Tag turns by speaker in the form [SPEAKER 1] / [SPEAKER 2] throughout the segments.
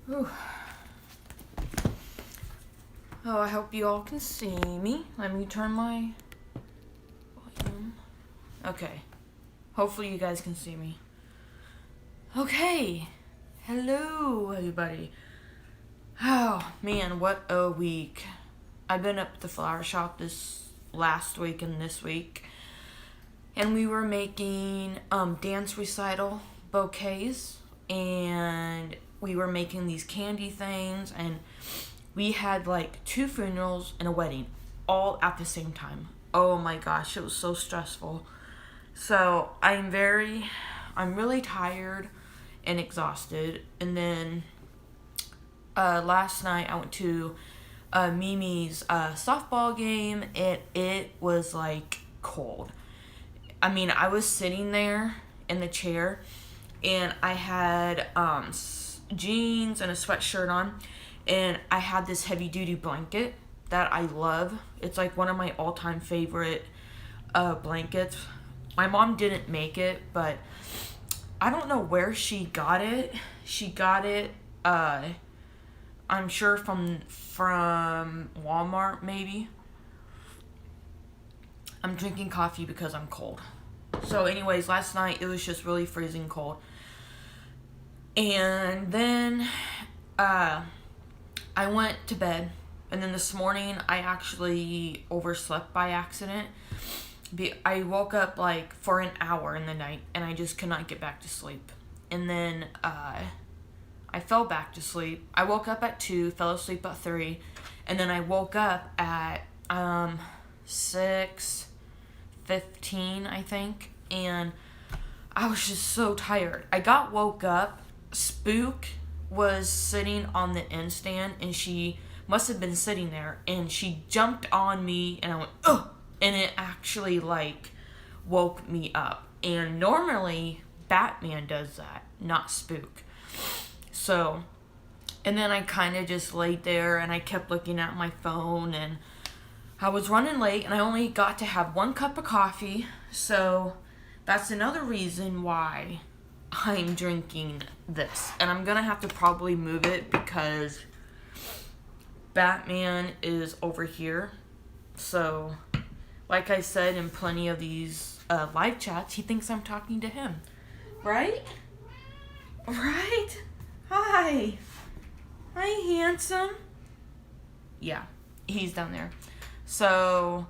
[SPEAKER 1] Whew. Oh, I hope you all can see me. Let me turn my volume. Okay. Hopefully you guys can see me. Okay. Hello, everybody. Oh, man, what a week. I've been up at the flower shop this last week and this week. And we were making dance recital bouquets. And we were making these candy things. And we had like 2 funerals and a wedding all at the same time. Oh my gosh, it was so stressful. So I'm really tired and exhausted. And then last night I went to Mimi's softball game, and it was like cold. I mean, I was sitting there in the chair, and I had jeans and a sweatshirt on, and I had this heavy duty blanket that I love. It's like one of my all-time favorite blankets. My mom didn't make it, but I don't know where she got it. She got it, I'm sure from Walmart, maybe. I'm drinking coffee because I'm cold. So anyways, last night it was just really freezing cold. And then I went to bed. And then this morning I actually overslept by accident. I woke up like for an hour in the night, and I just could not get back to sleep. And then I fell back to sleep. I woke up at 2, fell asleep at 3, and then I woke up at 6:15, I think, and I was just so tired. I woke up. Spook was sitting on the end stand, and she must have been sitting there, and she jumped on me, and I went, ugh, and it actually like woke me up. And normally Batman does that, not Spook. So, and then I kind of just laid there, and I kept looking at my phone, and I was running late, and I only got to have 1 cup of coffee. So that's another reason why I'm drinking this. And I'm gonna have to probably move it because Batman is over here. So, like I said in plenty of these live chats, he thinks I'm talking to him. Right? Right? Hi. Hi, handsome. Yeah, he's down there. So,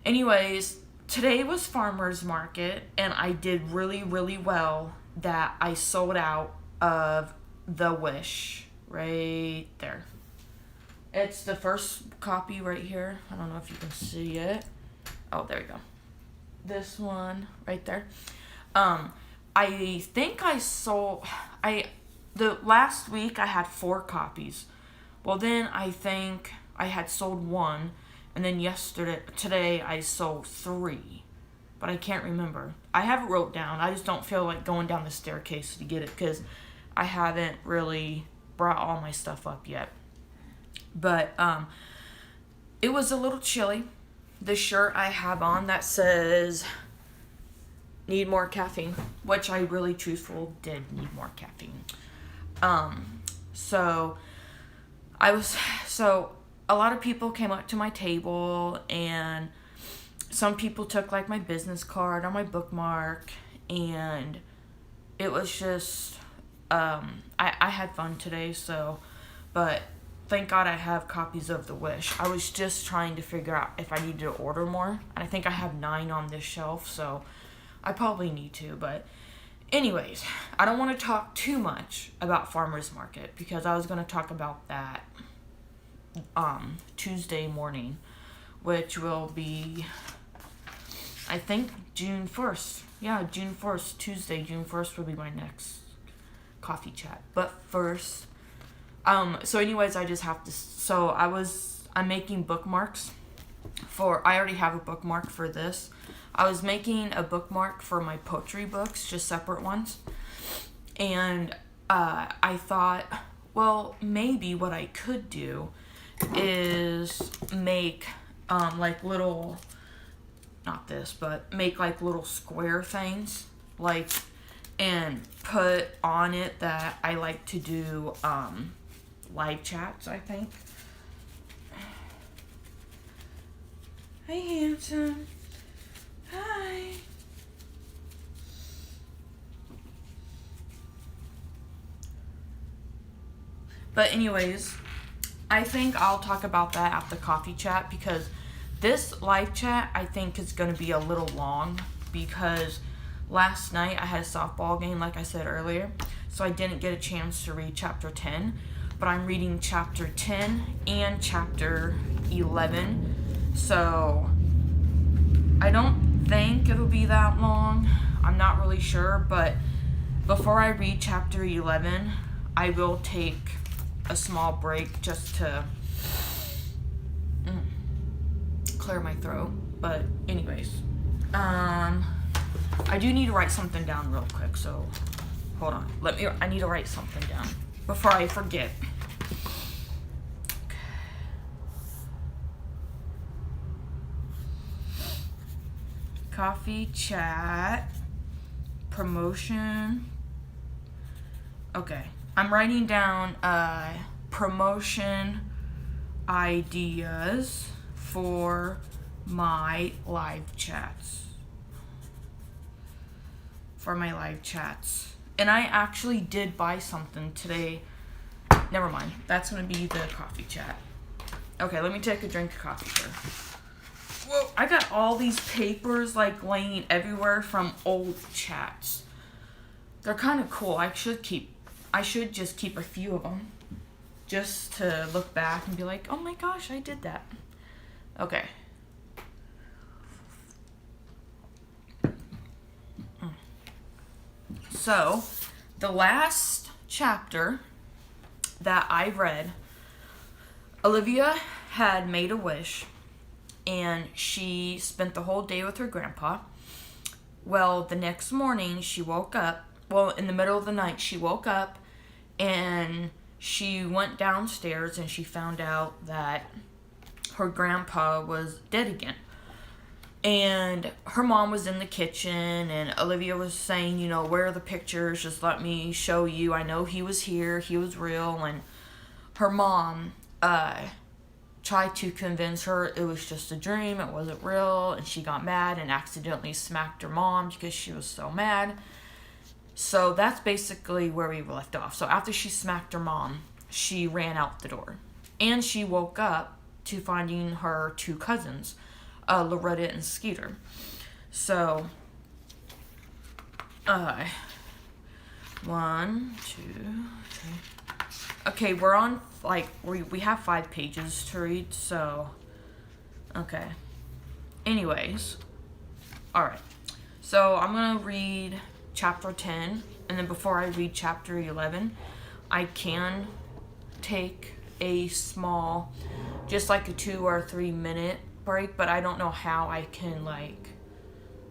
[SPEAKER 1] anyways, today was farmer's market, and I did really, really well that I sold out of the Wish right there. It's the first copy right here. I don't know if you can see it. Oh, there we go. This one right there. I think I sold... The last week I had 4 copies. Well, then I think I had sold 1, and then today I sold 3, but I can't remember. I have it wrote down. I just don't feel like going down the staircase to get it because I haven't really brought all my stuff up yet. But it was a little chilly. The shirt I have on that says need more caffeine, which I really truthful did need more caffeine. So a lot of people came up to my table, and some people took like my business card or my bookmark, and it was just, I had fun today, but thank God I have copies of The Wish. I was just trying to figure out if I needed to order more, and I think I have 9 on this shelf, so I probably need to, but anyways, I don't want to talk too much about farmer's market because I was going to talk about that Tuesday morning, which will be, I think, June 1st. Yeah, June 1st, Tuesday, June 1st will be my next coffee chat. But first, so anyways, I just have to, I'm making bookmarks I already have a bookmark for this. I was making a bookmark for my poetry books, just separate ones. And I thought, well, maybe what I could do is make like little, not this, but make like little square things, like and put on it that I like to do live chats, I think. Hey, handsome. Hi. But anyways, I think I'll talk about that at the coffee chat, because this live chat I think is going to be a little long, because last night I had a softball game, like I said earlier, so I didn't get a chance to read chapter 10, but I'm reading chapter 10 and chapter 11, so I don't think it'll be that long. I'm not really sure, but before I read chapter 11, I will take a small break just to clear my throat. But anyways, I do need to write something down real quick, so hold on. I need to write something down before I forget. Coffee chat, promotion. Okay, I'm writing down promotion ideas for my live chats. And I actually did buy something today. Never mind. That's going to be the coffee chat. Okay, let me take a drink of coffee first. Whoa, I got all these papers like laying everywhere from old chats. They're kind of cool. I should just keep a few of them just to look back and be like, oh my gosh, I did that. Okay. So, the last chapter that I read, Olivia had made a wish, and she spent the whole day with her grandpa. Well, the next morning she woke up, in the middle of the night she woke up, and she went downstairs and she found out that her grandpa was dead again. And her mom was in the kitchen, and Olivia was saying, where are the pictures? Just let me show you. I know he was here. He was real. And her mom tried to convince her it was just a dream. It wasn't real. And she got mad and accidentally smacked her mom because she was so mad. So that's basically where we left off. So after she smacked her mom, she ran out the door. And she woke up to finding her two cousins, Loretta and Skeeter. So, 1, 2, 3. Okay, we're on, we have 5 pages to read, so, okay. Anyways, alright. So, I'm gonna read chapter 10, and then before I read chapter 11, I can take a small, just like a 2 or 3 minute break, but I don't know how I can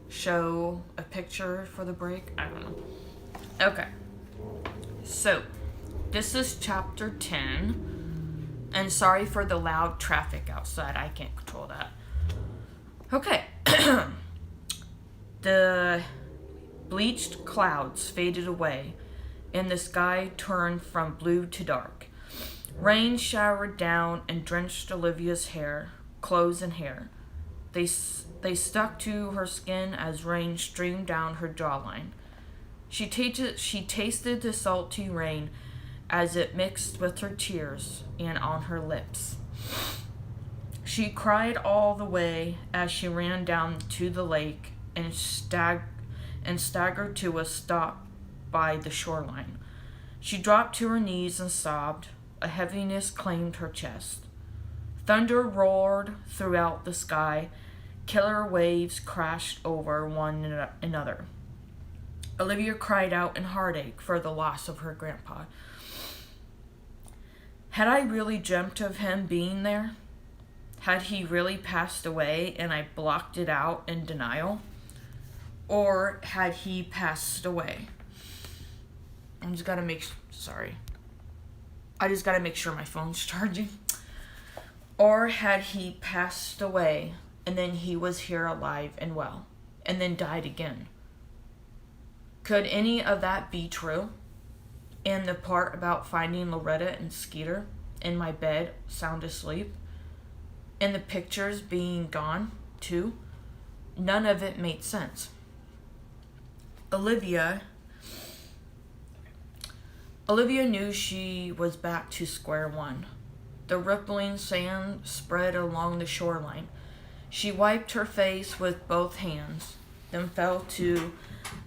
[SPEAKER 1] show a picture for the break. I don't know. Okay. So, this is chapter 10, and sorry for the loud traffic outside. I can't control that. Okay. The bleached clouds faded away, and the sky turned from blue to dark. Rain showered down and drenched Olivia's clothes and hair. They stuck to her skin as rain streamed down her jawline. She tasted the salty rain as it mixed with her tears and on her lips. She cried all the way as she ran down to the lake and staggered to a stop by the shoreline. She dropped to her knees and sobbed. A heaviness claimed her chest. Thunder roared throughout the sky. Killer waves crashed over one another. Olivia cried out in heartache for the loss of her grandpa. Had I really dreamt of him being there? Had he really passed away and I blocked it out in denial? Or had he passed away? I just gotta make sure my phone's charging. Or had he passed away and then he was here alive and well and then died again? Could any of that be true? And the part about finding Loretta and Skeeter in my bed, sound asleep? And the pictures being gone, too? None of it made sense. Olivia knew she was back to square one. The rippling sand spread along the shoreline. She wiped her face with both hands, then fell to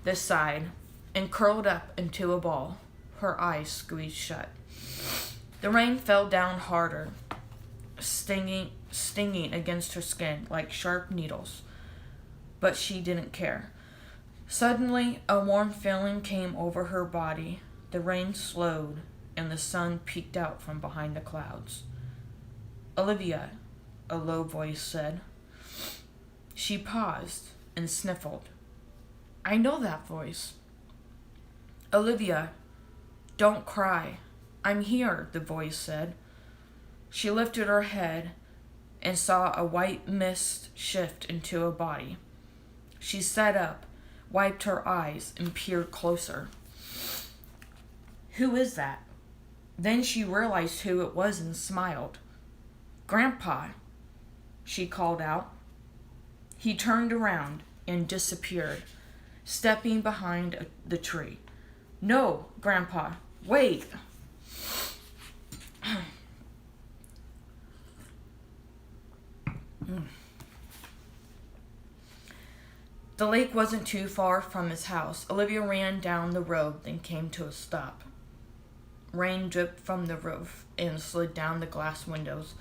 [SPEAKER 1] the side and curled up into a ball, her eyes squeezed shut. The rain fell down harder, stinging against her skin like sharp needles, but she didn't care. Suddenly, a warm feeling came over her body. The rain slowed, and the sun peeked out from behind the clouds. "Olivia," a low voice said. She paused and sniffled. "I know that voice." "Olivia, don't cry. I'm here," the voice said. She lifted her head and saw a white mist shift into a body. She sat up, wiped her eyes, and peered closer. "Who is that?" Then she realized who it was and smiled. "Grandpa," she called out. He turned around and disappeared, stepping behind the tree. "No, Grandpa, wait." The lake wasn't too far from his house. Olivia ran down the road, then came to a stop. Rain dripped from the roof and slid down the glass windows.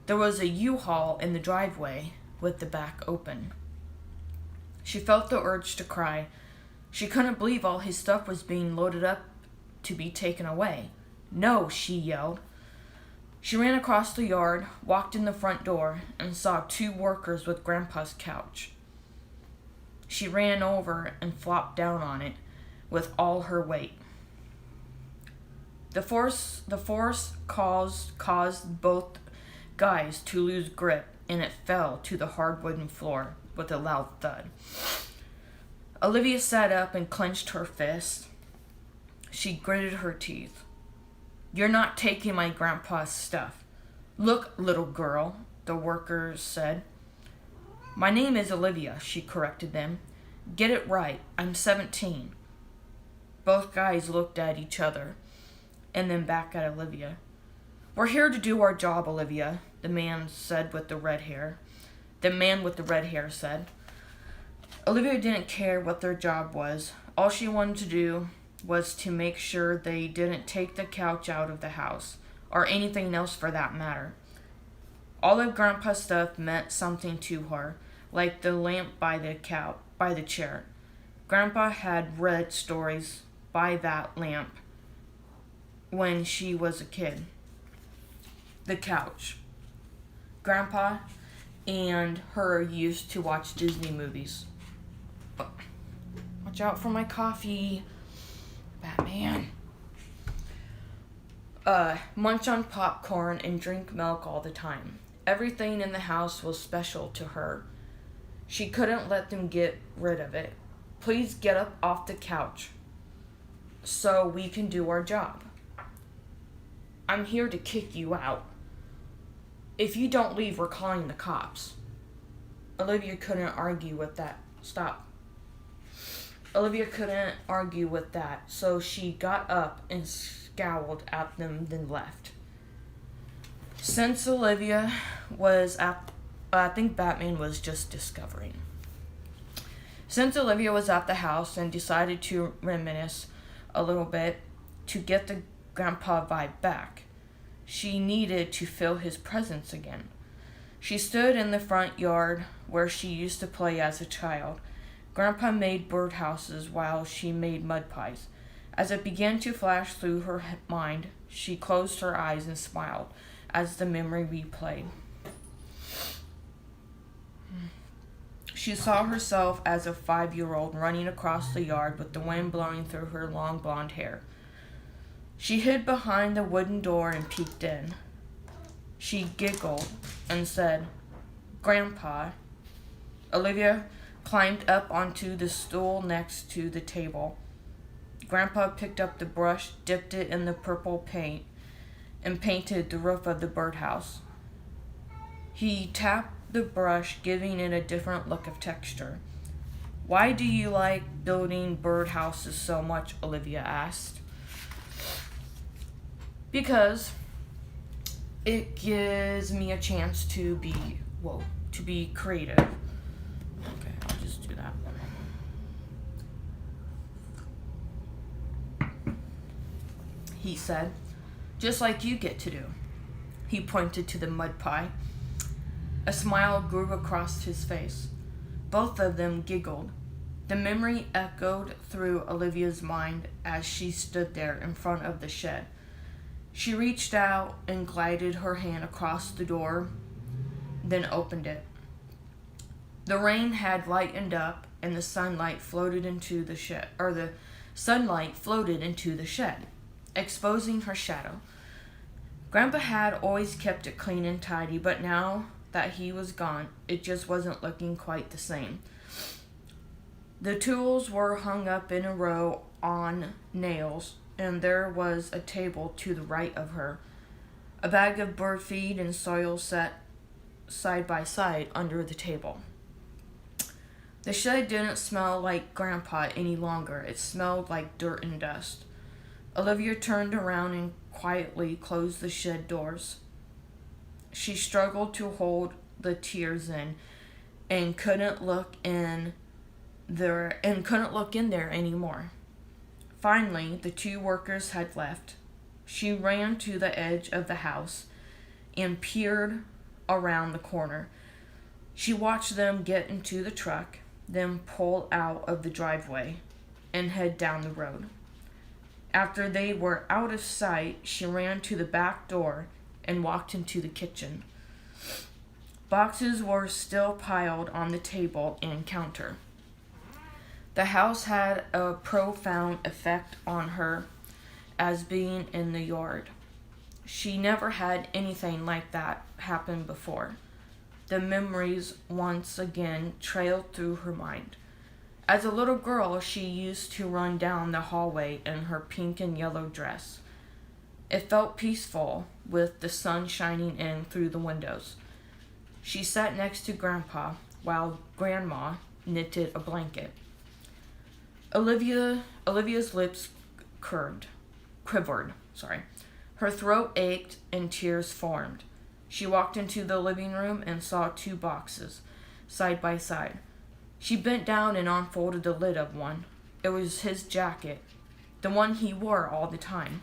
[SPEAKER 1] There was a U-Haul in the driveway with the back open. She felt the urge to cry. She couldn't believe all his stuff was being loaded up to be taken away. "No," she yelled. She ran across the yard, walked in the front door, and saw 2 workers with Grandpa's couch. She ran over and flopped down on it with all her weight. The force caused both guys to lose grip, and it fell to the hard wooden floor with a loud thud. Olivia sat up and clenched her fist. She gritted her teeth. "You're not taking my grandpa's stuff." "Look, little girl," the workers said. "My name is Olivia," she corrected them. "Get it right. I'm 17. Both guys looked at each other and then back at Olivia. "We're here to do our job, Olivia," the man with the red hair said. Olivia didn't care what their job was. All she wanted to do was to make sure they didn't take the couch out of the house, or anything else for that matter. All of Grandpa's stuff meant something to her, like the lamp by the chair. Grandpa had read stories by that lamp when she was a kid. The couch. Grandpa and her used to watch Disney movies. Watch out for my coffee, Batman. Munch on popcorn and drink milk all the time. Everything in the house was special to her. She couldn't let them get rid of it. "Please get up off the couch so we can do our job. I'm here to kick you out. If you don't leave, we're calling the cops." Olivia couldn't argue with that. Olivia couldn't argue with that, so she got up and scowled at them, then left. Since Olivia was I think Batman was just discovering. Since Olivia was at the house and decided to reminisce a little bit to get the grandpa vibe back, she needed to feel his presence again. She stood in the front yard where she used to play as a child. Grandpa made birdhouses while she made mud pies. As it began to flash through her mind, she closed her eyes and smiled as the memory replayed. She saw herself as a 5-year-old running across the yard with the wind blowing through her long blonde hair. She hid behind the wooden door and peeked in. She giggled and said, "Grandpa." Olivia climbed up onto the stool next to the table. Grandpa picked up the brush, dipped it in the purple paint, and painted the roof of the birdhouse. He tapped the brush, giving it a different look of texture. "Why do you like building birdhouses so much?" Olivia asked. "Because it gives me a chance to be creative." Okay, I'll just do that. He said, "Just like you get to do." He pointed to the mud pie. A smile grew across his face. Both of them giggled. The memory echoed through Olivia's mind as she stood there in front of the shed. She reached out and glided her hand across the door, then opened it. The rain had lightened up and the sunlight floated into the shed, exposing her shadow. Grandpa had always kept it clean and tidy, but now that he was gone, it just wasn't looking quite the same. The tools were hung up in a row on nails, and there was a table to the right of her. A bag of bird feed and soil set side by side under the table. The shed didn't smell like Grandpa any longer. It smelled like dirt and dust. Olivia turned around and quietly closed the shed doors. She struggled to hold the tears in and couldn't look in there anymore. Finally, the two workers had left. She ran to the edge of the house and peered around the corner. She watched them get into the truck, then pull out of the driveway and head down the road. After they were out of sight, she ran to the back door and walked into the kitchen. Boxes were still piled on the table and counter. The house had a profound effect on her as being in the yard. She never had anything like that happen before. The memories once again trailed through her mind. As a little girl, she used to run down the hallway in her pink and yellow dress. It felt peaceful with the sun shining in through the windows. She sat next to Grandpa while Grandma knitted a blanket. Olivia's lips quivered. Her throat ached and tears formed. She walked into the living room and saw two boxes, side by side. She bent down and unfolded the lid of one. It was his jacket, the one he wore all the time.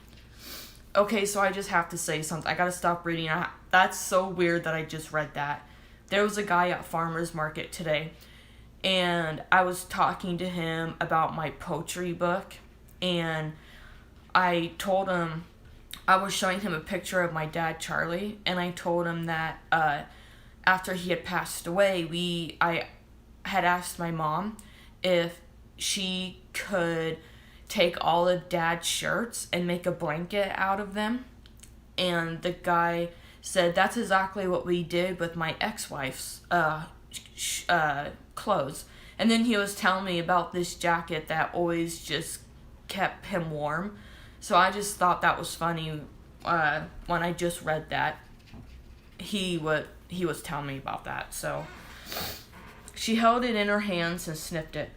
[SPEAKER 1] Okay, so I just have to say something. I gotta stop reading. That's so weird that I just read that. There was a guy at farmer's market today, and I was talking to him about my poetry book, and I was showing him a picture of my dad, Charlie, and I told him that after he had passed away, I had asked my mom if she could take all of Dad's shirts and make a blanket out of them. And the guy said, "That's exactly what we did with my ex-wife's clothes." And then he was telling me about this jacket that always just kept him warm. So I just thought that was funny when I just read that. He was telling me about that. So she held it in her hands and sniffed it.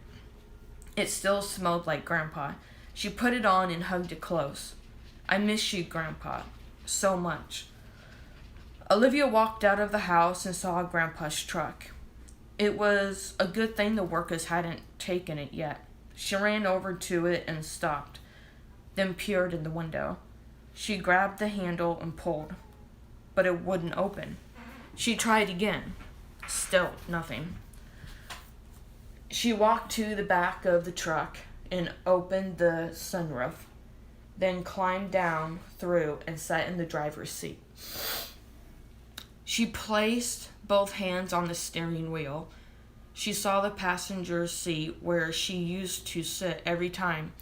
[SPEAKER 1] It still smelled like Grandpa. She put it on and hugged it close. "I miss you, Grandpa, so much." Olivia walked out of the house and saw Grandpa's truck. It was a good thing the workers hadn't taken it yet. She ran over to it and stopped, then peered in the window. She grabbed the handle and pulled, but it wouldn't open. She tried again. Still nothing. She walked to the back of the truck and opened the sunroof, then climbed down through and sat in the driver's seat. She placed both hands on the steering wheel. She saw the passenger seat where she used to sit every time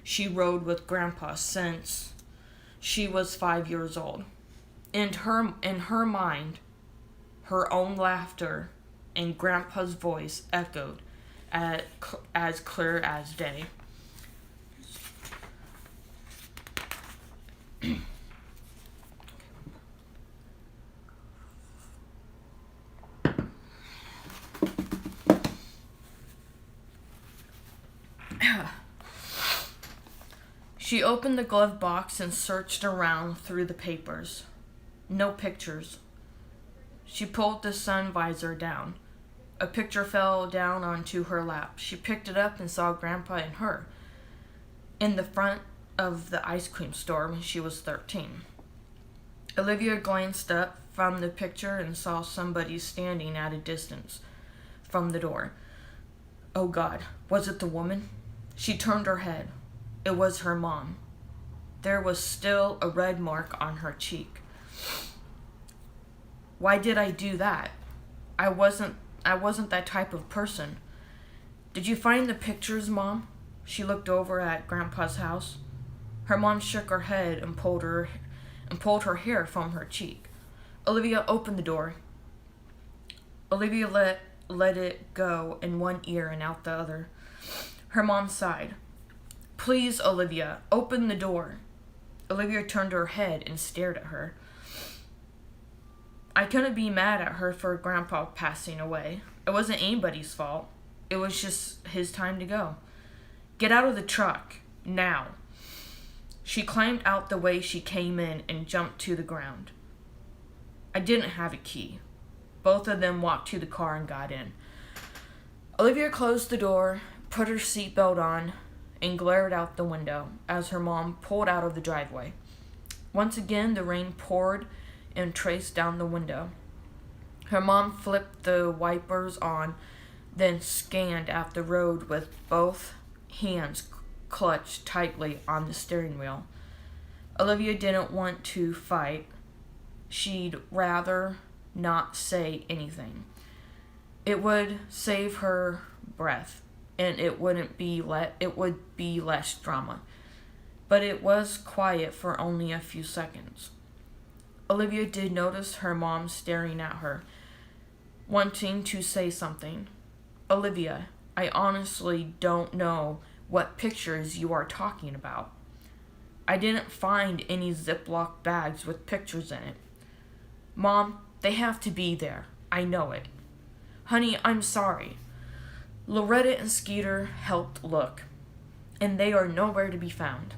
[SPEAKER 1] she rode with Grandpa since she was 5 years old. In her mind, her own laughter and Grandpa's voice echoed as clear as day. She opened the glove box and searched around through the papers. No pictures. She pulled the sun visor down. A picture fell down onto her lap. She picked it up and saw Grandpa and her in the front of the ice cream store when she was 13. Olivia glanced up from the picture and saw somebody standing at a distance from the door. Oh God, was it the woman? She turned her head. It was her mom. There was still a red mark on her cheek. Why did I do that? I wasn't that type of person. Did you find the pictures, Mom? She looked over at Grandpa's house. Her mom shook her head and pulled her hair from her cheek. Olivia opened the door. Olivia let it go in one ear and out the other. Her mom sighed. Please, Olivia, open the door. Olivia turned her head and stared at her. I couldn't be mad at her for Grandpa passing away. It wasn't anybody's fault. It was just his time to go. Get out of the truck, now. She climbed out the way she came in and jumped to the ground. I didn't have a key. Both of them walked to the car and got in. Olivia closed the door, put her seatbelt on, and glared out the window as her mom pulled out of the driveway. Once again, the rain poured and traced down the window. Her mom flipped the wipers on, then scanned at the road with both hands clutched tightly on the steering wheel. Olivia didn't want to fight. She'd rather not say anything. It would save her breath, and it would be less drama. But it was quiet for only a few seconds. Olivia did notice her mom staring at her, wanting to say something. Olivia, I honestly don't know what pictures you are talking about. I didn't find any Ziploc bags with pictures in it. Mom, they have to be there. I know it. Honey, I'm sorry. Loretta and Skeeter helped look, and they are nowhere to be found.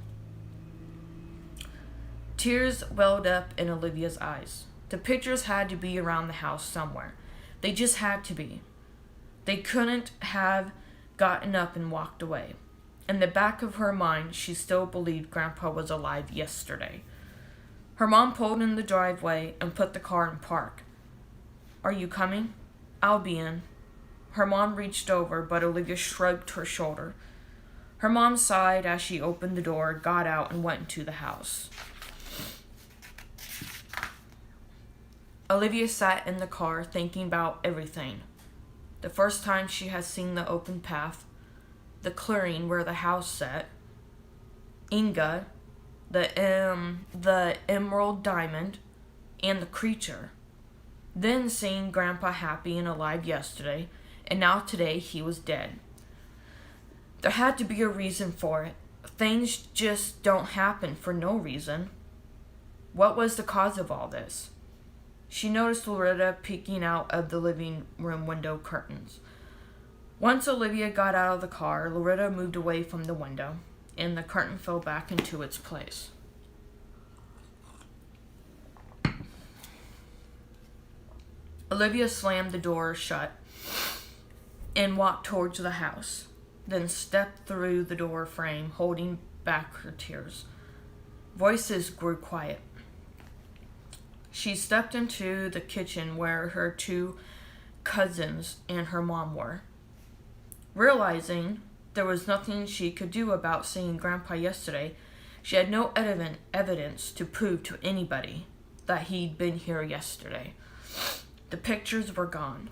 [SPEAKER 1] Tears welled up in Olivia's eyes. The pictures had to be around the house somewhere. They just had to be. They couldn't have gotten up and walked away. In the back of her mind, she still believed Grandpa was alive yesterday. Her mom pulled in the driveway and put the car in park. Are you coming? I'll be in. Her mom reached over, but Olivia shrugged her shoulder. Her mom sighed as she opened the door, got out, and went into the house. Olivia sat in the car thinking about everything. The first time she had seen the open path, the clearing where the house sat, Inga, the emerald diamond, and the creature. Then seeing Grandpa happy and alive yesterday, and now today he was dead. There had to be a reason for it. Things just don't happen for no reason. What was the cause of all this? She noticed Loretta peeking out of the living room window curtains. Once Olivia got out of the car, Loretta moved away from the window, and the curtain fell back into its place. Olivia slammed the door shut and walked towards the house, then stepped through the door frame, holding back her tears. Voices grew quiet. She stepped into the kitchen where her two cousins and her mom were. Realizing there was nothing she could do about seeing Grandpa yesterday, she had no evidence to prove to anybody that he'd been here yesterday. The pictures were gone.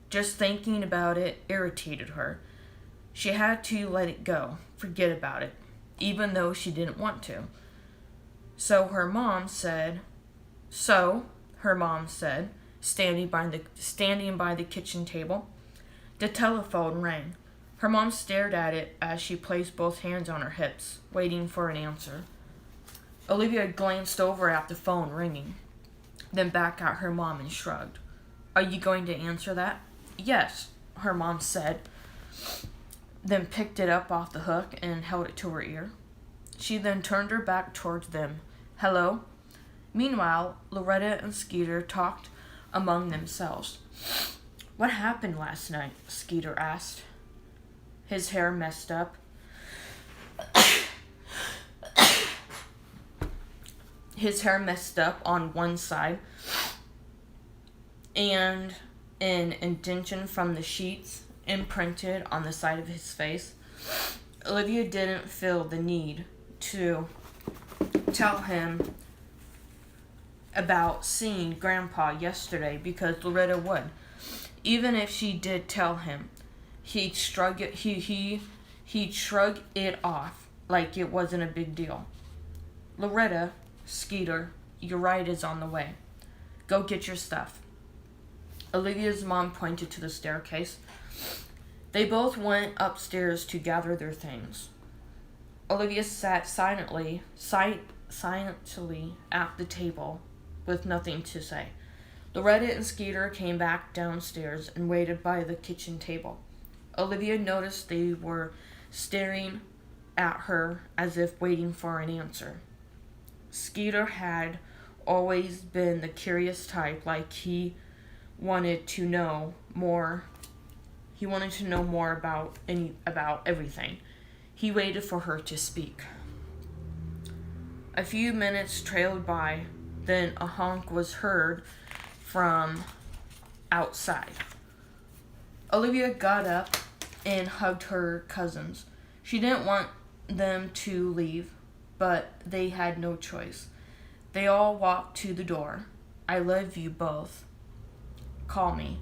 [SPEAKER 1] Just thinking about it irritated her. She had to let it go, forget about it, even though she didn't want to. So her mom said, standing by the kitchen table. The telephone rang. Her mom stared at it as she placed both hands on her hips, waiting for an answer. Olivia glanced over at the phone ringing, then back at her mom and shrugged. "Are you going to answer that?" "Yes," her mom said, then picked it up off the hook and held it to her ear. She then turned her back towards them. "Hello?" Meanwhile, Loretta and Skeeter talked among themselves. "What happened last night?" Skeeter asked. His hair messed up. His hair messed up on one side, and an indentation from the sheets imprinted on the side of his face. Olivia didn't feel the need to tell him about seeing Grandpa yesterday because Loretta would. Even if she did tell him, he'd shrug it off like it wasn't a big deal. "Loretta, Skeeter, your ride is on the way. Go get your stuff." Olivia's mom pointed to the staircase. They both went upstairs to gather their things. Olivia sat silently at the table with nothing to say. Loretta and Skeeter came back downstairs and waited by the kitchen table. Olivia noticed they were staring at her as if waiting for an answer. Skeeter had always been the curious type, like he wanted to know more. He wanted to know more about everything. He waited for her to speak. A few minutes trailed by, then a honk was heard from outside. Olivia got up and hugged her cousins. She didn't want them to leave, but they had no choice. They all walked to the door. "I love you both. Call me."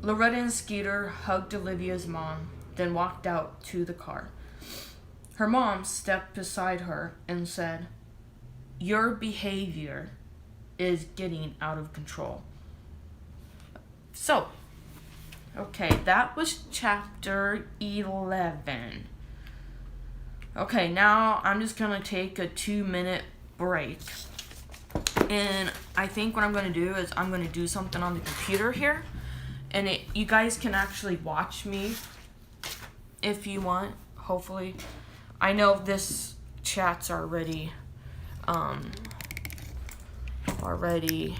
[SPEAKER 1] Loretta and Skeeter hugged Olivia's mom, then walked out to the car. Her mom stepped beside her and said, "Your behavior is getting out of control." So, okay, that was chapter 11. Okay, now I'm just going to take a 2-minute break. And I think what I'm going to do is I'm going to do something on the computer here. And you guys can actually watch me if you want, hopefully. I know this chat's already, already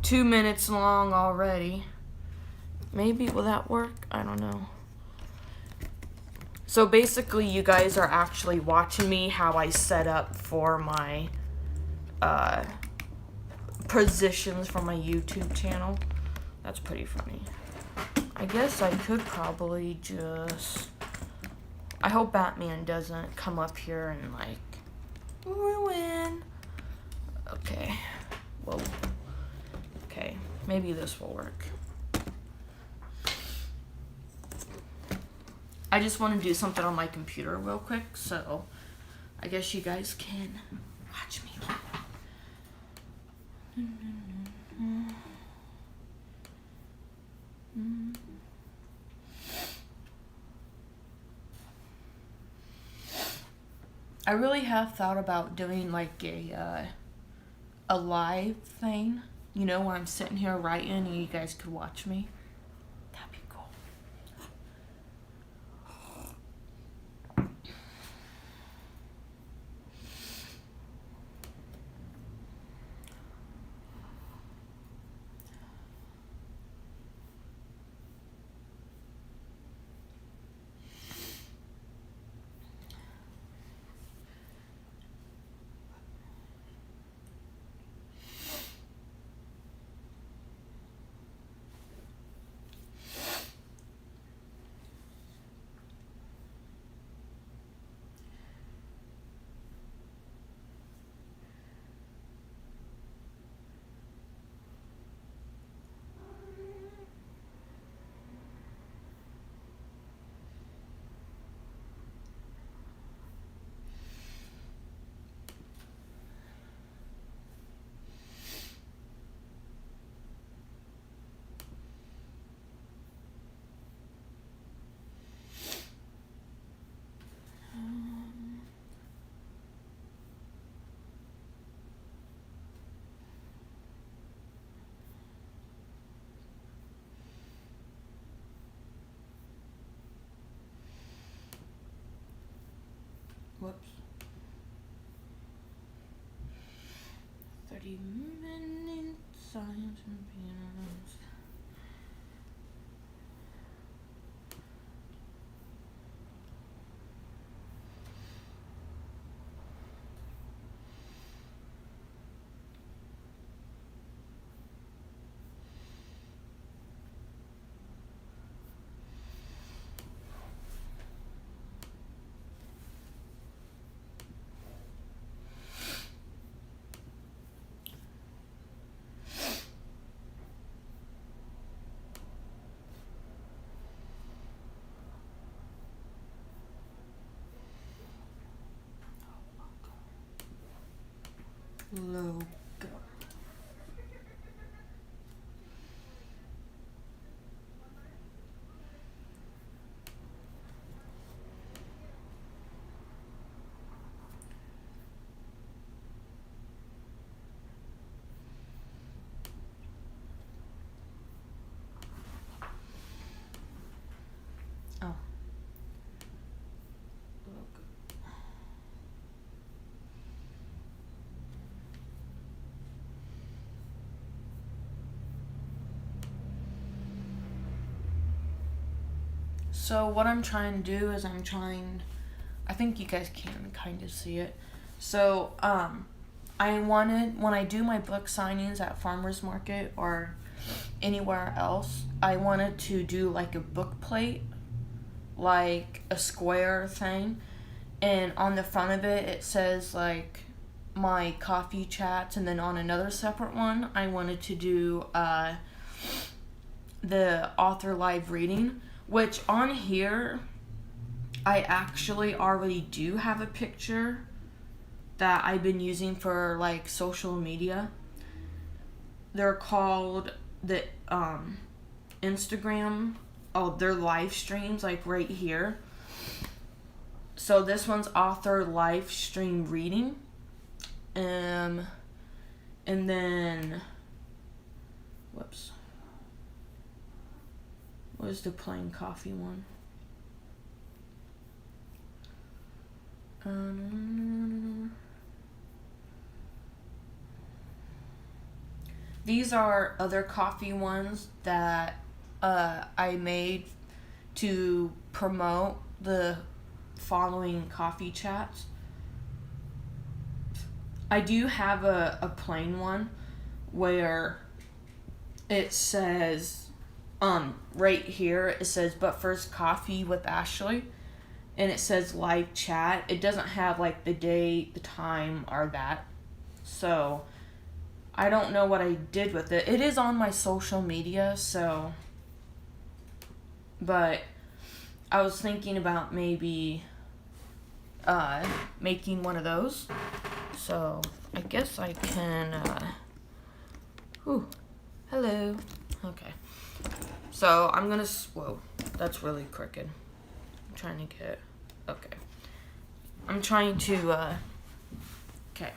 [SPEAKER 1] 2 minutes long already. Maybe, will that work? I don't know. So basically, you guys are actually watching me how I set up for my positions for my YouTube channel. That's pretty funny. I guess I could probably just... I hope Batman doesn't come up here and, like, ruin. Okay. Whoa. Okay. Maybe this will work. I just want to do something on my computer real quick, so I guess you guys can watch me. I really have thought about doing like a live thing, you know, where I'm sitting here writing and you guys could watch me. That'd be cool. Whoops. 30 minutes, science and pianos. Logo. Oh. Logo. So what I'm trying to do is I think you guys can kind of see it. So, I wanted, when I do my book signings at farmer's market or anywhere else, I wanted to do like a book plate, like a square thing, and on the front of it, it says like my coffee chats, and then on another separate one, I wanted to do, the author live reading, which on here, I actually already do have a picture that I've been using for like social media. They're called the Instagram. Oh, they're live streams like right here. So this one's author live stream reading. And then whoops. Where's the plain coffee one? These are other coffee ones that I made to promote the following coffee chats. I do have a plain one where it says right here it says but first coffee with Ashley, and it says live chat. It doesn't have like the date, the time, or that. So I don't know what I did with it. It is on my social media, so, but I was thinking about maybe making one of those. So I guess I can whew, hello. Okay. So I'm gonna, whoa, that's really crooked. I'm trying to get, okay. I'm trying to, okay.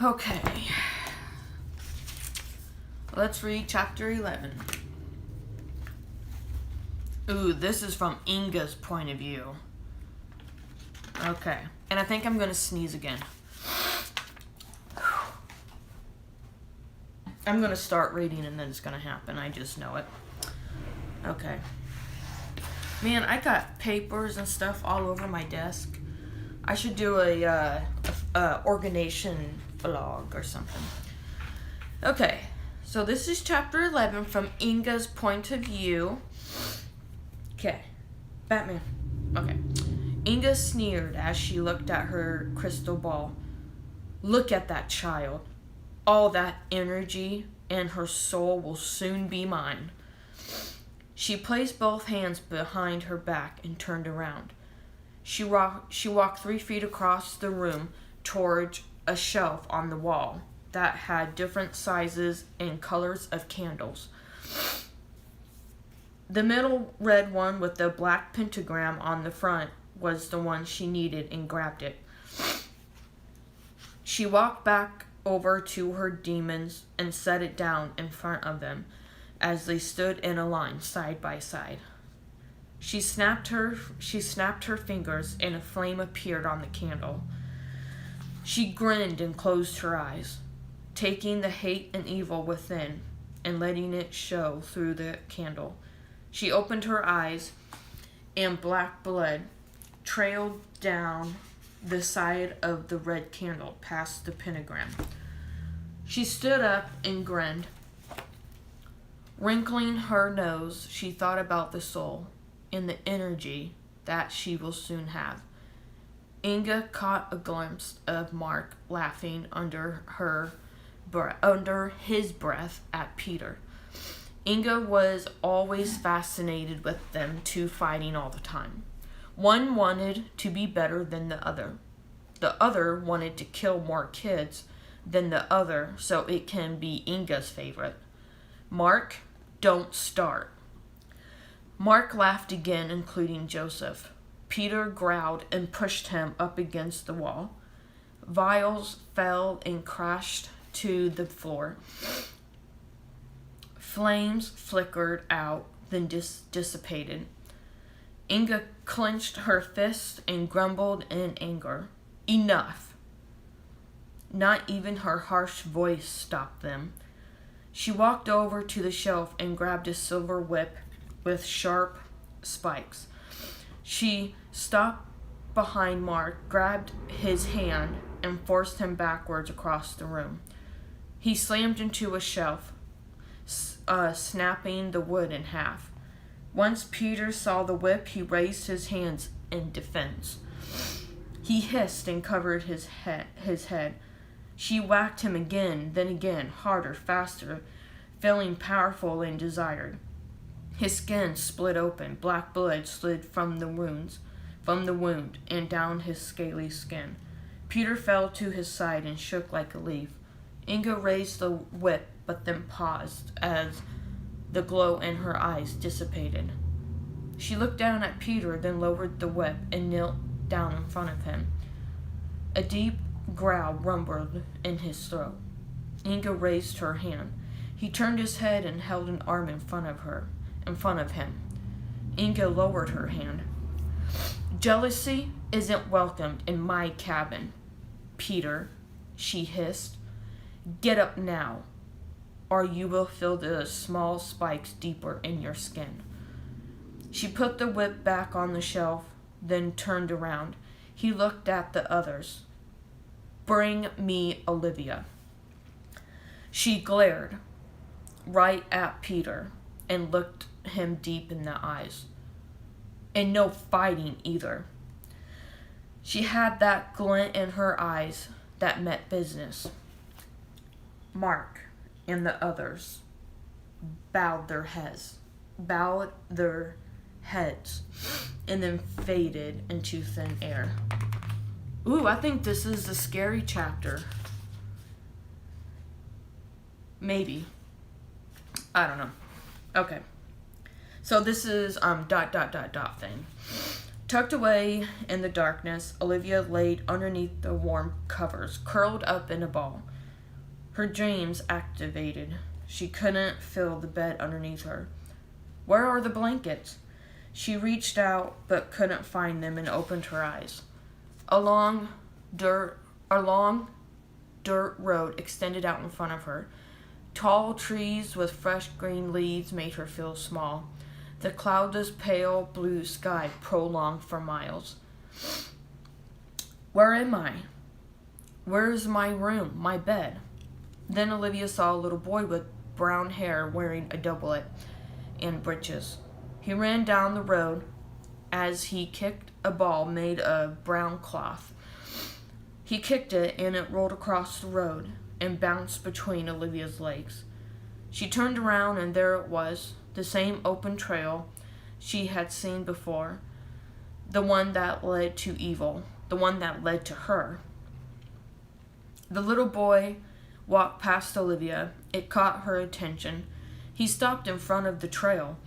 [SPEAKER 1] Okay. Let's read chapter 11. Ooh, this is from Inga's point of view. Okay. And I think I'm gonna sneeze again. I'm gonna start reading and then it's gonna happen. I just know it. Okay. Man, I got papers and stuff all over my desk. I should do a organization vlog or something. Okay. So this is chapter 11 from Inga's point of view. Okay. Batman. Okay. Inga sneered as she looked at her crystal ball. Look at that child. All that energy and her soul will soon be mine. She placed both hands behind her back and turned around. She walked 3 feet across the room towards a shelf on the wall that had different sizes and colors of candles. The middle red one with the black pentagram on the front was the one she needed and grabbed it. She walked back over to her demons and set it down in front of them as they stood in a line side by side. She snapped her fingers and a flame appeared on the candle. She grinned and closed her eyes, taking the hate and evil within and letting it show through the candle. She opened her eyes and black blood trailed down the side of the red candle past the pentagram. She stood up and grinned. Wrinkling her nose, she thought about the soul and the energy that she will soon have. Inga caught a glimpse of Mark laughing under his breath at Peter. Inga was always fascinated with them two fighting all the time. One wanted to be better than the other. The other wanted to kill more kids than the other so it can be Inga's favorite. Mark, don't start. Mark laughed again, including Joseph. Peter growled and pushed him up against the wall. Vials fell and crashed to the floor. Flames flickered out, then dissipated. Inga clenched her fist and grumbled in anger. Enough. Not even her harsh voice stopped them. She walked over to the shelf and grabbed a silver whip with sharp spikes. She stopped behind Mark, grabbed his hand, and forced him backwards across the room. He slammed into a shelf, snapping the wood in half. Once Peter saw the whip, he raised his hands in defense. He hissed and covered his head. She whacked him again, then again, harder, faster, feeling powerful and desired. His skin split open. Black blood slid from the wound and down his scaly skin. Peter fell to his side and shook like a leaf. Inga raised the whip, but then paused as the glow in her eyes dissipated. She looked down at Peter, then lowered the whip and knelt down in front of him. A deep growl rumbled in his throat. Inga raised her hand. He turned his head and held an arm in front of him. Inga lowered her hand. Jealousy isn't welcomed in my cabin, Peter, she hissed. Get up now, or you will feel the small spikes deeper in your skin. She put the whip back on the shelf, then turned around. He looked at the others. Bring me Olivia. She glared right at Peter and looked him deep in the eyes. And no fighting either. She had that glint in her eyes that meant business. Mark and the others bowed their heads, and then faded into thin air. Ooh, I think this is a scary chapter. Maybe. I don't know. Okay. So this is thing. Tucked away in the darkness, Olivia laid underneath the warm covers, curled up in a ball. Her dreams activated. She couldn't feel the bed underneath her. Where are the blankets? She reached out but couldn't find them and opened her eyes. A long dirt road extended out in front of her. Tall trees with fresh green leaves made her feel small. The cloudless pale blue sky prolonged for miles. Where am I? Where is my room, my bed? Then Olivia saw a little boy with brown hair wearing a doublet and breeches. He ran down the road as he kicked a ball made of brown cloth. He kicked it and it rolled across the road and bounced between Olivia's legs. She turned around and there it was, the same open trail she had seen before, the one that led to evil, the one that led to her. The little boy walked past Olivia. It caught her attention. He stopped in front of the trail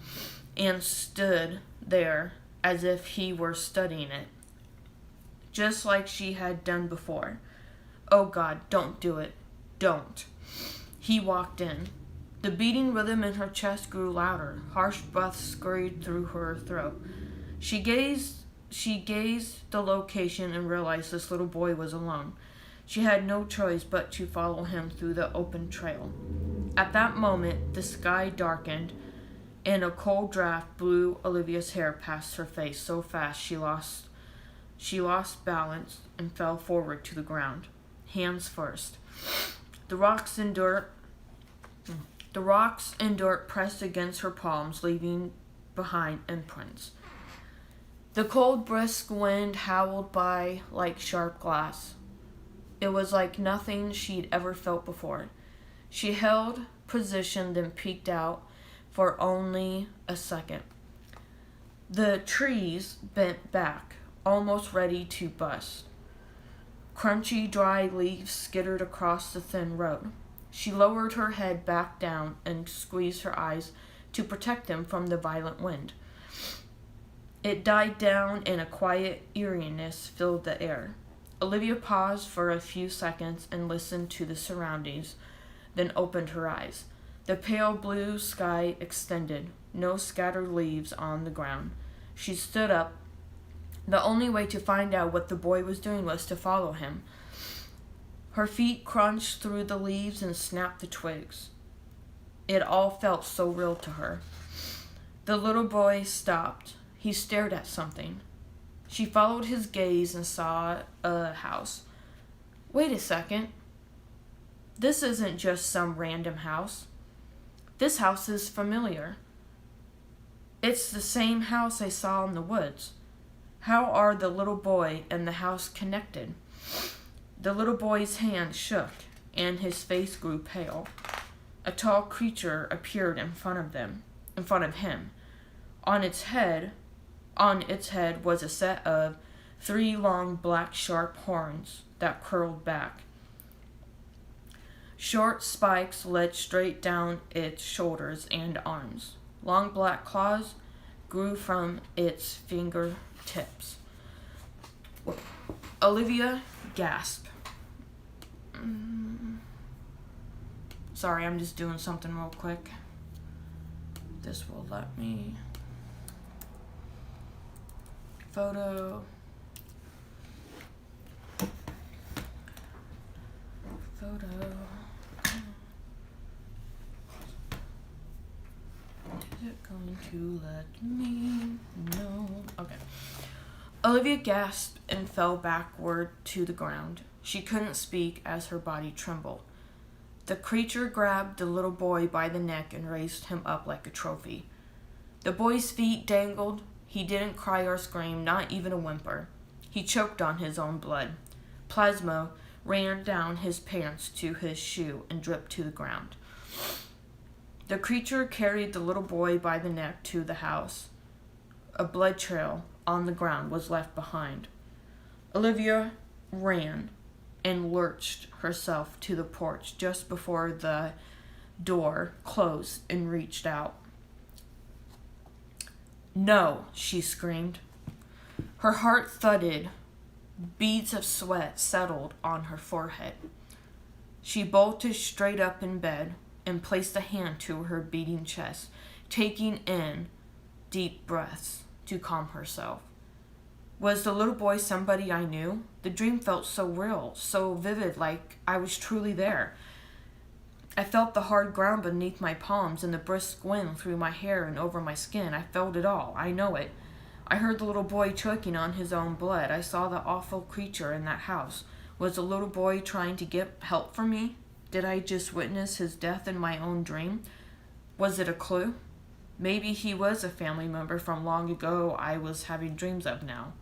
[SPEAKER 1] and stood there as if he were studying it, just like she had done before. Oh God, don't do it. Don't. He walked in. The beating rhythm in her chest grew louder. Harsh breaths scurried through her throat. She gazed the location and realized this little boy was alone. She had no choice but to follow him through the open trail. At that moment, the sky darkened, and a cold draft blew Olivia's hair past her face so fast she lost balance and fell forward to the ground, hands first. The rocks and dirt pressed against her palms, leaving behind imprints. The cold, brisk wind howled by like sharp glass. It was like nothing she'd ever felt before. She held position, then peeked out for only a second. The trees bent back, almost ready to bust. Crunchy, dry leaves skittered across the thin road. She lowered her head back down and squeezed her eyes to protect them from the violent wind. It died down and a quiet eeriness filled the air. Olivia paused for a few seconds and listened to the surroundings, then opened her eyes. The pale blue sky extended, no scattered leaves on the ground. She stood up. The only way to find out what the boy was doing was to follow him. Her feet crunched through the leaves and snapped the twigs. It all felt so real to her. The little boy stopped. He stared at something. She followed his gaze and saw a house. Wait a second. This isn't just some random house. This house is familiar. It's the same house I saw in the woods. How are the little boy and the house connected? The little boy's hand shook, and his face grew pale. A tall creature appeared in front of him. On its head was a set of 3 long black sharp horns that curled back. Short spikes led straight down its shoulders and arms. Long black claws grew from its fingertips. Olivia gasped. Sorry, I'm just doing something real quick. This will let me. Photo. Is it going to let me know? Okay. Olivia gasped and fell backward to the ground. She couldn't speak as her body trembled. The creature grabbed the little boy by the neck and raised him up like a trophy. The boy's feet dangled. He didn't cry or scream, not even a whimper. He choked on his own blood. Plasma ran down his pants to his shoe and dripped to the ground. The creature carried the little boy by the neck to the house. A blood trail on the ground was left behind. Olivia ran and lurched herself to the porch just before the door closed and reached out. "No," she screamed. Her heart thudded. Beads of sweat settled on her forehead. She bolted straight up in bed and placed a hand to her beating chest, taking in deep breaths to calm herself. Was the little boy somebody I knew? The dream felt so real, so vivid, like I was truly there. I felt the hard ground beneath my palms and the brisk wind through my hair and over my skin. I felt it all. I know it. I heard the little boy choking on his own blood. I saw the awful creature in that house. Was the little boy trying to get help for me? Did I just witness his death in my own dream? Was it a clue? Maybe he was a family member from long ago I was having dreams of now.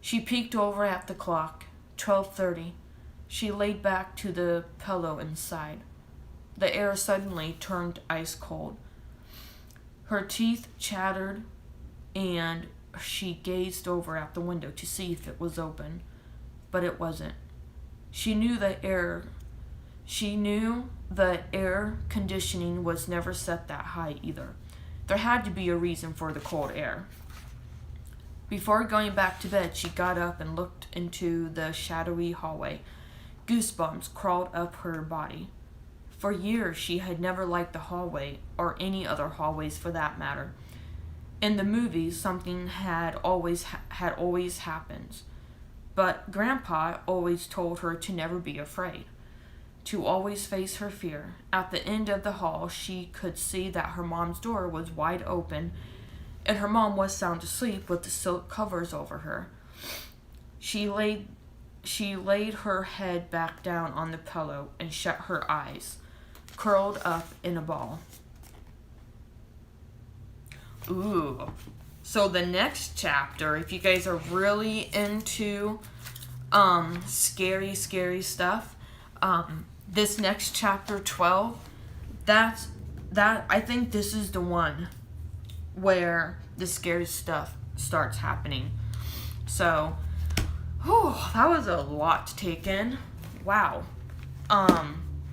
[SPEAKER 1] She peeked over at the clock. 12:30. She laid back to the pillow and sighed. The air suddenly turned ice cold. Her teeth chattered, and she gazed over at the window to see if it was open, but it wasn't. She knew the air conditioning was never set that high either. There had to be a reason for the cold air. Before going back to bed, she got up and looked into the shadowy hallway. Goosebumps crawled up her body. For years, she had never liked the hallway, or any other hallways for that matter. In the movies, something had always happened. But Grandpa always told her to never be afraid, to always face her fear. At the end of the hall, she could see that her mom's door was wide open, and her mom was sound asleep with the silk covers over her. She laid her head back down on the pillow and shut her eyes, curled up in a ball. Ooh. So the next chapter, if you guys are really into scary stuff, this next chapter 12, I think this is the one where the scary stuff starts happening. So, that was a lot to take in. Wow.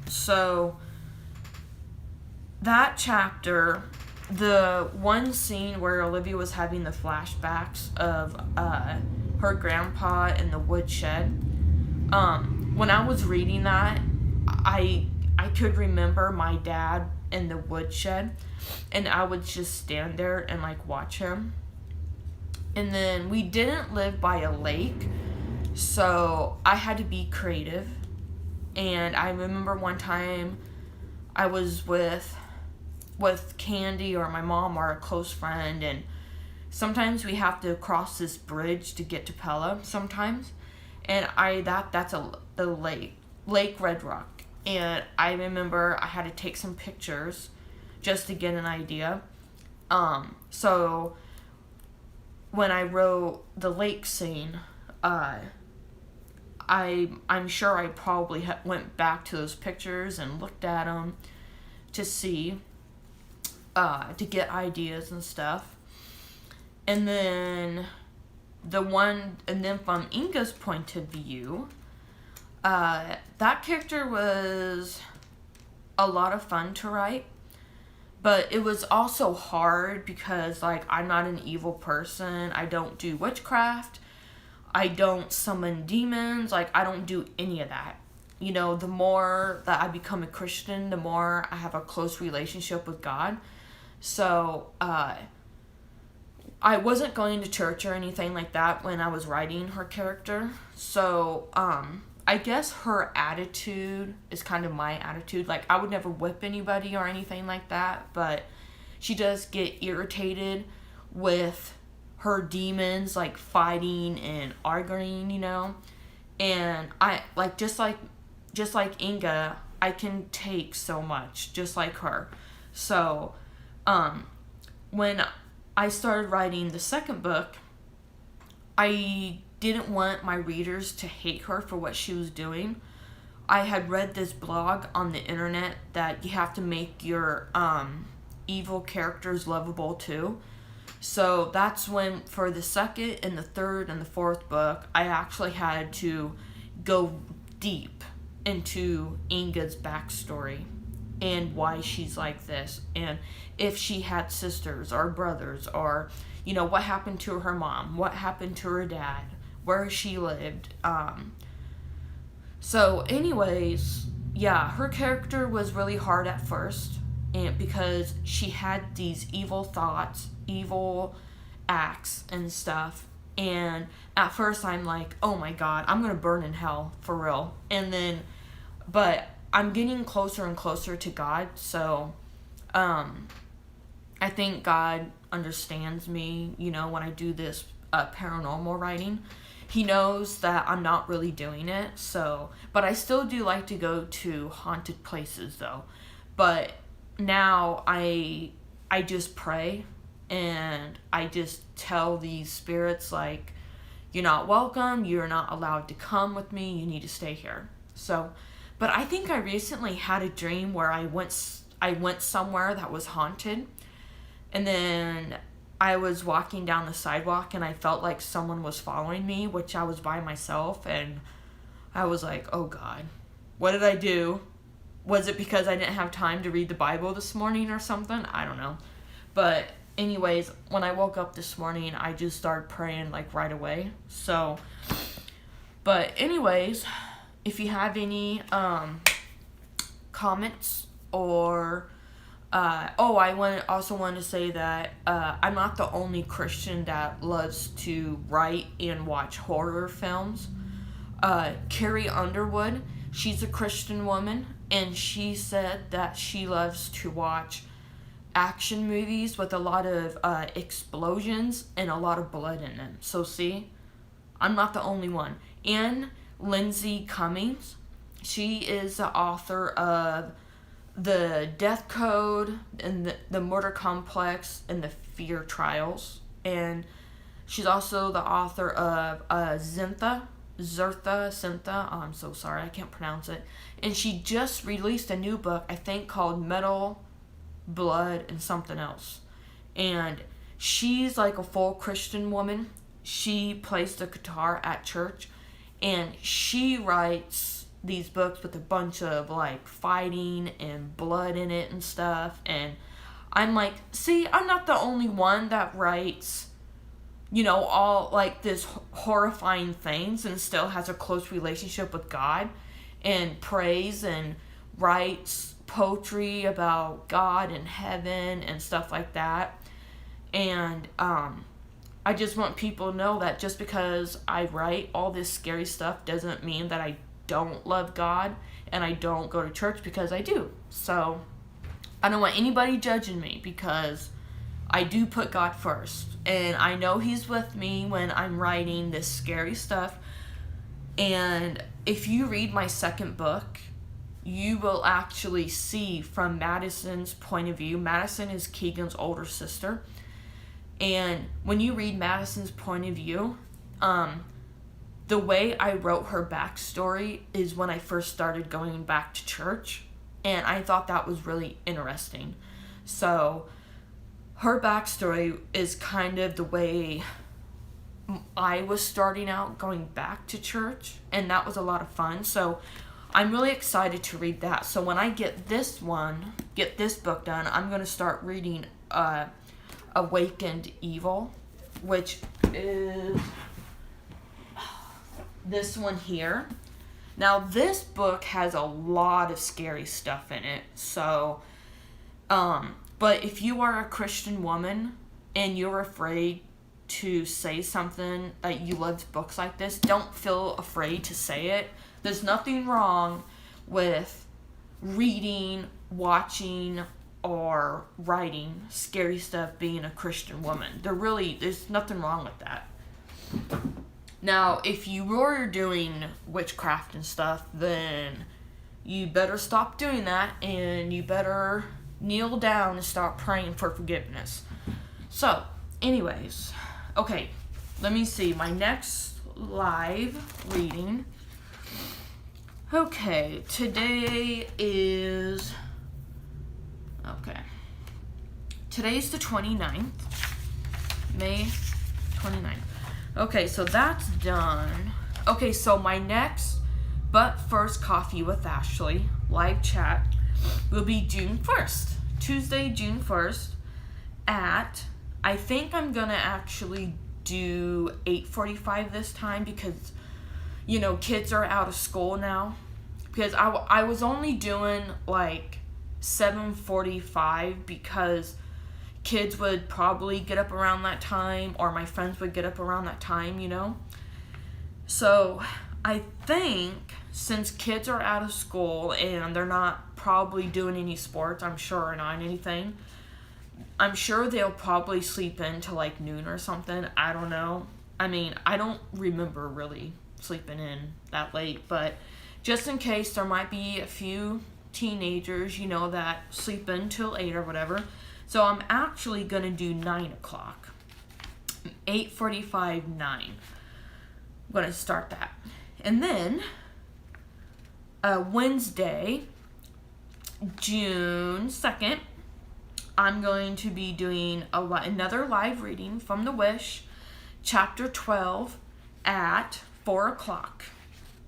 [SPEAKER 1] So that chapter, the one scene where Olivia was having the flashbacks of her grandpa in the woodshed, when I was reading that, I could remember my dad in the woodshed, and I would just stand there and like watch him. And then we didn't live by a lake, so I had to be creative. And I remember one time I was with Candy or my mom or a close friend, and sometimes we have to cross this bridge to get to Pella sometimes. And that's the Lake Red Rock. And I remember I had to take some pictures just to get an idea. So when I wrote the lake scene, I'm sure I probably went back to those pictures and looked at them to see, to get ideas and stuff. And then from Inga's point of view, that character was a lot of fun to write, but it was also hard because, like, I'm not an evil person. I don't do witchcraft. I don't summon demons. Like, I don't do any of that. You know, the more that I become a Christian, the more I have a close relationship with God. So, I wasn't going to church or anything like that when I was writing her character. So, I guess her attitude is kind of my attitude. Like, I would never whip anybody or anything like that, but she does get irritated with her demons, like, fighting and arguing, you know? And I, like, just like Inga, I can take so much, just like her. So, when I started writing the second book, I didn't want my readers to hate her for what she was doing. I had read this blog on the internet that you have to make your evil characters lovable too. So that's when, for the second and the third and the fourth book, I actually had to go deep into Inga's backstory and why she's like this, and if she had sisters or brothers, or, you know, what happened to her mom, what happened to her dad, where she lived. So anyways, yeah, her character was really hard at first, and because she had these evil thoughts, evil acts and stuff. And at first I'm like, oh my God, I'm gonna burn in hell for real. And then, but I'm getting closer and closer to God. So, I think God understands me, you know, when I do this paranormal writing. He knows that I'm not really doing it. So, but I still do like to go to haunted places though. But now I just pray, and I just tell these spirits, like, you're not welcome, you're not allowed to come with me, you need to stay here. So, but I think I recently had a dream where I went somewhere that was haunted, and then I was walking down the sidewalk and I felt like someone was following me, which I was by myself, and I was like, oh God, what did I do? Was it because I didn't have time to read the Bible this morning or something? I don't know. But anyways, when I woke up this morning, I just started praying like right away. So, but anyways, if you have any comments or I also want to say that I'm not the only Christian that loves to write and watch horror films. Carrie Underwood, she's a Christian woman, and she said that she loves to watch action movies with a lot of explosions and a lot of blood in them. So see, I'm not the only one. And Lindsay Cummings, she is the author of The Death Code and the Murder Complex and the Fear Trials. And she's also the author of Zintha, I'm so sorry, I can't pronounce it. And she just released a new book, I think, called Metal, Blood, and something else. And she's like a full Christian woman. She plays the guitar at church, and she writes these books with a bunch of like fighting and blood in it and stuff. And I'm like, see, I'm not the only one that writes, you know, all like this horrifying things and still has a close relationship with God and prays and writes poetry about God and heaven and stuff like that. And I just want people to know that just because I write all this scary stuff doesn't mean that I don't love God and I don't go to church, because I do. So I don't want anybody judging me, because I do put God first, and I know He's with me when I'm writing this scary stuff. And if you read my second book, you will actually see from Madison's point of view. Madison is Keegan's older sister. And when you read Madison's point of view, the way I wrote her backstory is when I first started going back to church. And I thought that was really interesting. So her backstory is kind of the way I was starting out going back to church. And that was a lot of fun. So I'm really excited to read that. So when I get this book done, I'm going to start reading Awakened Evil, which is this one here. Now, this book has a lot of scary stuff in it. So, but if you are a Christian woman and you're afraid to say something that you love books like this, don't feel afraid to say it. There's nothing wrong with reading, watching, or writing scary stuff being a Christian woman. There's nothing wrong with that. Now, if you were doing witchcraft and stuff, then you better stop doing that, and you better kneel down and start praying for forgiveness. So, anyways, okay, let me see, my next live reading. Okay, today's the 29th, May 29th. Okay, so that's done. Okay, so my next But First Coffee with Ashley live chat will be June 1st, Tuesday, June 1st at, I think I'm gonna actually do 8:45 this time, because, you know, kids are out of school now. Because I was only doing like 7:45 because kids would probably get up around that time, or my friends would get up around that time, you know. So I think since kids are out of school and they're not probably doing any sports, I'm sure, or not anything, I'm sure they'll probably sleep in till like noon or something. I don't know. I mean, I don't remember really sleeping in that late, but just in case, there might be a few teenagers, you know, that sleep in till 8 or whatever. So I'm actually going to do 9 o'clock. 8:45, 9. I'm going to start that. And then, Wednesday, June 2nd, I'm going to be doing another live reading from The Wish, chapter 12, at 4 o'clock.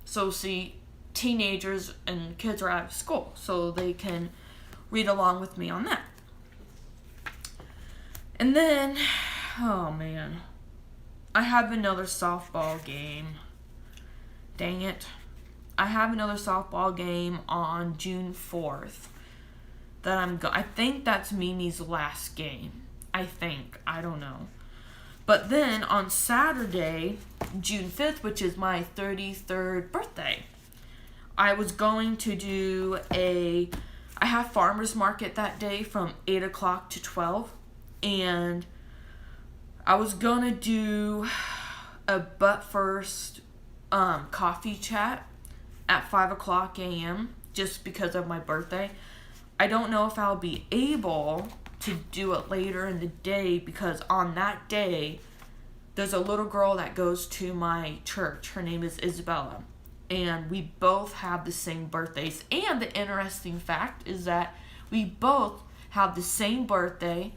[SPEAKER 1] So see, teenagers and kids are out of school, so they can read along with me on that. And then, oh man, I have another softball game. Dang it. I have another softball game on June 4th that I think that's Mimi's last game. I think. I don't know. But then on Saturday, June 5th, which is my 33rd birthday, I was going to do I have farmer's market that day from 8 o'clock to 12. And I was going to do a butt first coffee chat at 5 o'clock a.m. just because of my birthday. I don't know if I'll be able to do it later in the day because on that day, there's a little girl that goes to my church. Her name is Isabella. And we both have the same birthdays. And the interesting fact is that we both have the same birthday.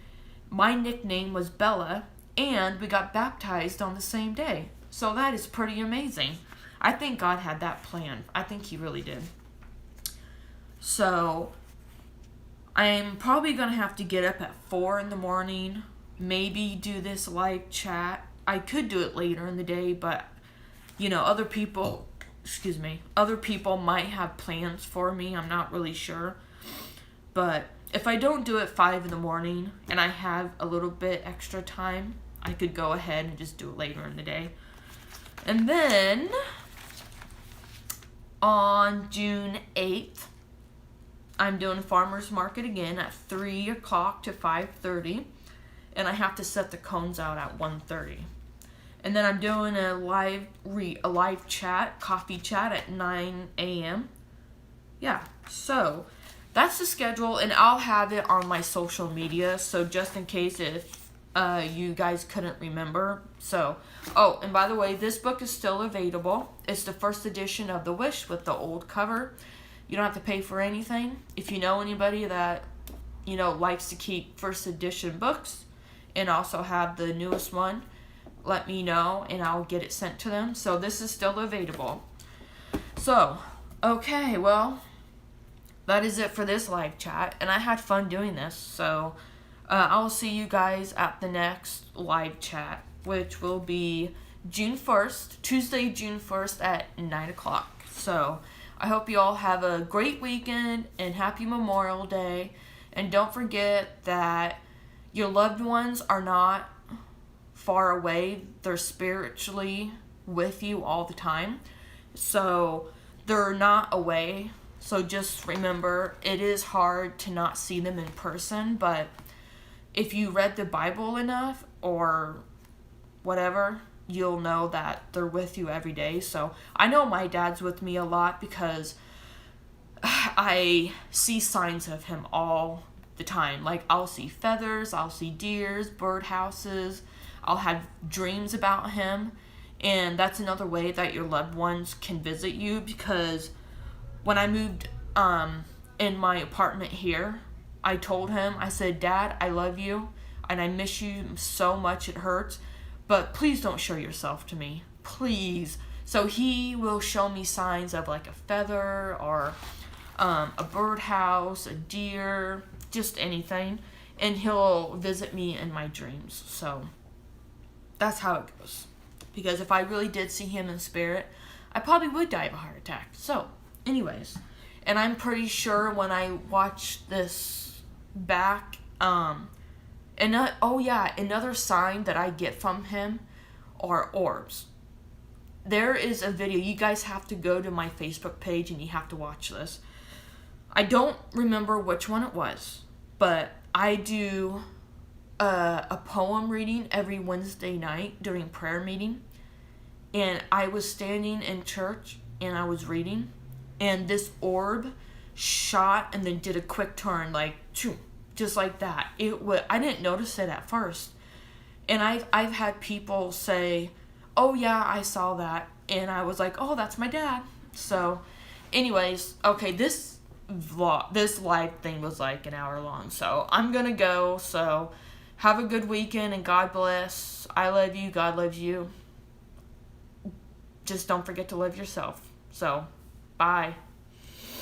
[SPEAKER 1] My nickname was Bella. And we got baptized on the same day. So that is pretty amazing. I think God had that planned. I think He really did. So I'm probably going to have to get up at 4 in the morning. Maybe do this live chat. I could do it later in the day, but, other people might have plans for me. I'm not really sure. But if I don't do it 5 in the morning and I have a little bit extra time, I could go ahead and just do it later in the day. And then on June 8th, I'm doing farmer's market again at 3 o'clock to 5:30. And I have to set the cones out at 1:30. And then I'm doing a live chat, coffee chat at 9 a.m. Yeah, so that's the schedule, and I'll have it on my social media, so just in case if you guys couldn't remember. So, and by the way, this book is still available. It's the first edition of The Wish with the old cover. You don't have to pay for anything. If you know anybody that, likes to keep first edition books and also have the newest one, let me know and I'll get it sent to them. So this is still available. So, okay, well, that is it for this live chat. And I had fun doing this. So, I'll see you guys at the next live chat, which will be Tuesday, June 1st at 9 o'clock. So, I hope you all have a great weekend and happy Memorial Day. And don't forget that your loved ones are not far away. They're spiritually with you all the time. So they're not away. So just remember, it is hard to not see them in person. But if you read the Bible enough or whatever, you'll know that they're with you every day. So I know my dad's with me a lot because I see signs of him all the time. Like I'll see feathers, I'll see deers, birdhouses. I'll have dreams about him. And that's another way that your loved ones can visit you, because when I moved in my apartment here, I told him, I said, Dad, I love you and I miss you so much, it hurts, but please don't show yourself to me, please. So he will show me signs of like a feather or a birdhouse, a deer, just anything, and he'll visit me in my dreams. So that's how it goes. Because if I really did see him in spirit, I probably would die of a heart attack. So, anyways, and I'm pretty sure when I watch this back, another sign that I get from him are orbs. There is a video, you guys have to go to my Facebook page and you have to watch this. I don't remember which one it was, but I do a poem reading every Wednesday night during prayer meeting. And I was standing in church and I was reading, and this orb shot and then did a quick turn, like just like that. I didn't notice it at first, and I've had people say, "Oh yeah, I saw that," and I was like, "Oh, that's my dad." So, anyways, okay, this live thing was like an hour long, so I'm gonna go. So, have a good weekend and God bless. I love you. God loves you. Just don't forget to love yourself. So, bye.